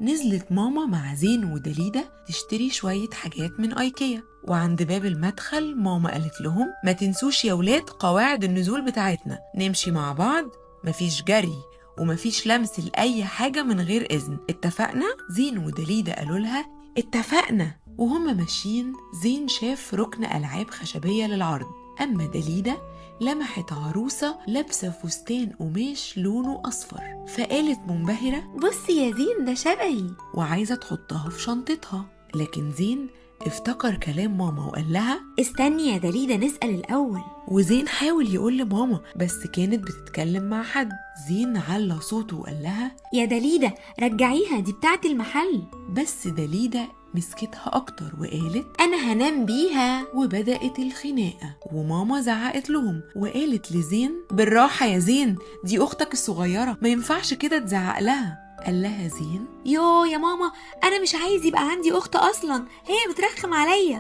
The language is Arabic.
نزلت ماما مع زين ودليدة تشتري شوية حاجات من ايكيا، وعند باب المدخل ماما قالت لهم ما تنسوش يا ولاد قواعد النزول بتاعتنا، نمشي مع بعض، مفيش جري ومفيش لمس لأي حاجة من غير إذن، اتفقنا؟ زين ودليدة قالوا لها اتفقنا. وهم ماشيين زين شاف ركن ألعاب خشبية للعرض، أما دليدة لمحت عروسة لابسة فستان قماش لونه أصفر، فقالت منبهرة بصي يا زين ده شبهي، وعايزة تحطها في شنطتها. لكن زين افتكر كلام ماما وقال لها استني يا دليدة نسأل الأول. وزين حاول يقول لماما بس كانت بتتكلم مع حد. زين على صوته وقال لها يا دليدة رجعيها دي بتاعت المحل. بس دليدة مسكتها أكتر وقالت أنا هنام بيها. وبدأت الخناقة، وماما زعقت لهم وقالت لزين بالراحة يا زين، دي أختك الصغيرة ما ينفعش كده تزعق لها. قال لها زين يا ماما أنا مش عايز يبقى عندي أخت أصلا، هي بترخم عليا.